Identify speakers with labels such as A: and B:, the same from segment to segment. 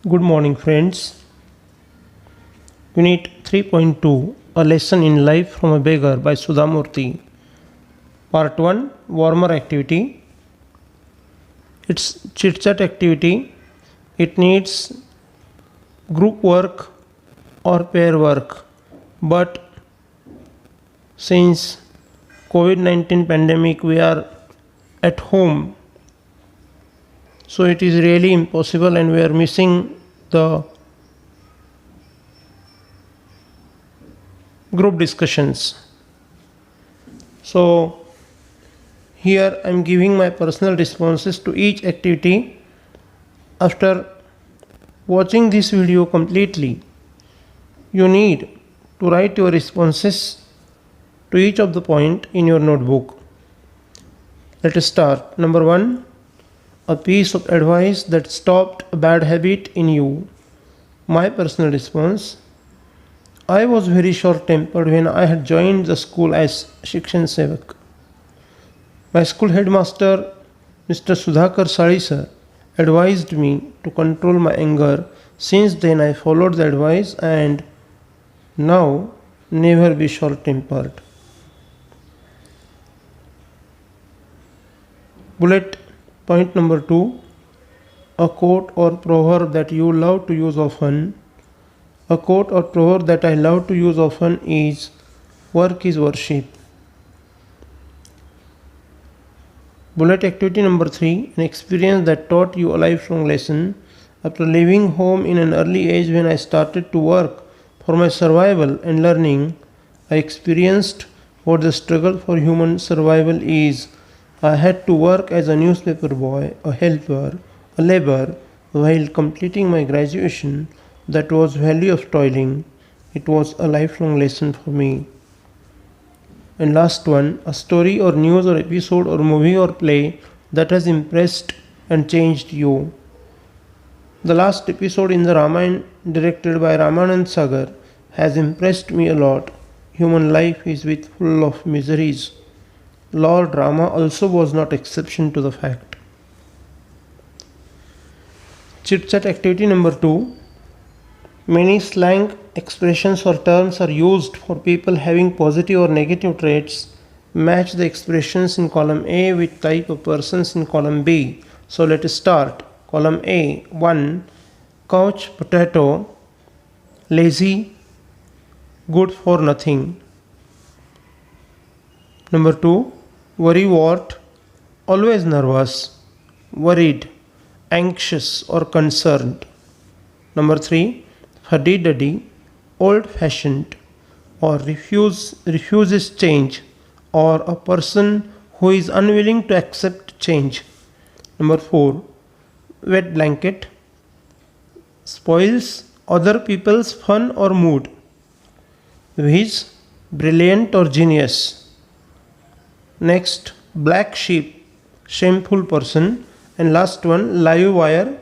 A: Good morning, friends. Unit 3.2 A Lesson in Life from a Beggar by Sudhamurthy. Part 1 Warmer Activity. It's chit chat activity. It needs group work or pair work. But since COVID-19 pandemic, we are at home, so it is really impossible and we are missing the group discussions. So here I am giving my personal responses to each activity. After watching this video completely, you need to write your responses to each of the point in your notebook. Let us start. Number 1, a piece of advice that stopped a bad habit in you. My personal response: I was very short tempered when I had joined the school as Shikshan Sevak. My school headmaster, Mr. Sudhakar Sali sir, advised me to control my anger. Since then, I followed the advice and now never be short tempered. Bullet point number 2, a quote or proverb that you love to use often. A quote or proverb that I love to use often is work is worship. Bullet activity number 3, an experience that taught you a lifelong lesson. After leaving home in an early age when I started to work for my survival and learning, I experienced what the struggle for human survival is. I had to work as a newspaper boy, a helper, a laborer while completing my graduation. That was value of toiling. It was a lifelong lesson for me. And last one, a story or news or episode or movie or play that has impressed and changed you. The last episode in the Ramayana directed by Ramanand Sagar has impressed me a lot. Human life is with full of miseries. Lord Rama also was not exception to the fact. Chit chat activity number 2. Many slang expressions or terms are used for people having positive or negative traits. Match the expressions in column A with type of persons in column B. So let us start. Column A. 1. Couch potato, lazy, good for nothing. Number 2. Worrywart, always nervous, worried, anxious or concerned. Number 3. Fuddy-duddy, old-fashioned or refuses change, or a person who is unwilling to accept change. Number 4. Wet blanket, spoils other people's fun or mood. Whiz, brilliant or genius. Next, black sheep, shameful person. And last one, live wire,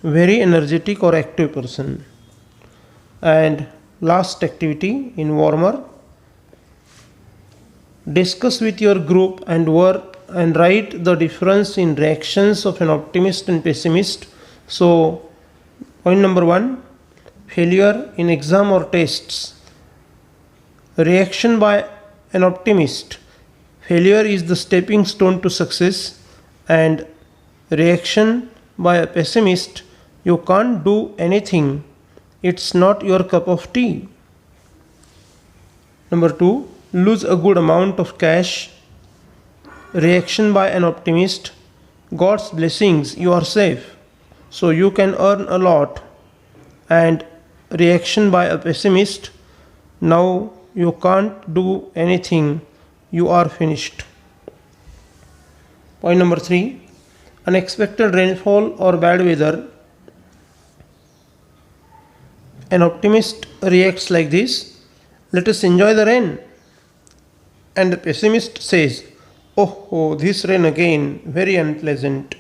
A: very energetic or active person. And last activity in warmer, discuss with your group and work and write the difference in reactions of an optimist and pessimist. So point number 1, failure in exam or tests. Reaction by an optimist: failure is the stepping stone to success. And reaction by a pessimist: you can't do anything, it's not your cup of tea. Number 2, lose a good amount of cash. Reaction by an optimist: God's blessings, you are safe, so you can earn a lot. And reaction by a pessimist: now you can't do anything, you are finished. Point number 3, unexpected rainfall or bad weather. An optimist reacts like this: let us enjoy the rain. And the pessimist says, oh, this rain again, very unpleasant.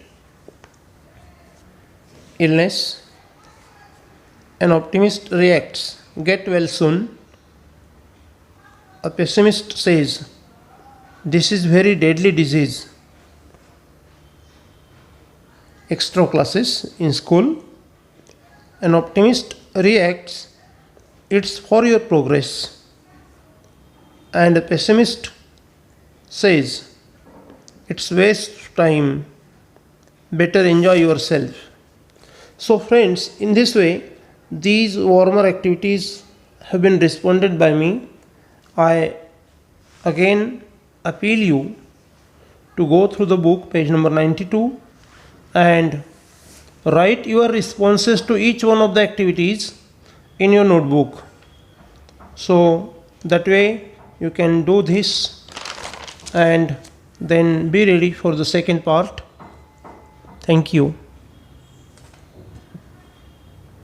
A: Illness. An optimist reacts, get well soon. A pessimist says, this is very deadly disease. Extra classes in school. an optimist reacts, it's for your progress, and a pessimist says, it's waste of time, better enjoy yourself. So, friends, in this way, these warmer activities have been responded by me. I again appeal you to go through the book, page number 92, and write your responses to each one of the activities in your notebook. So that way you can do this and then be ready for the second part. Thank you.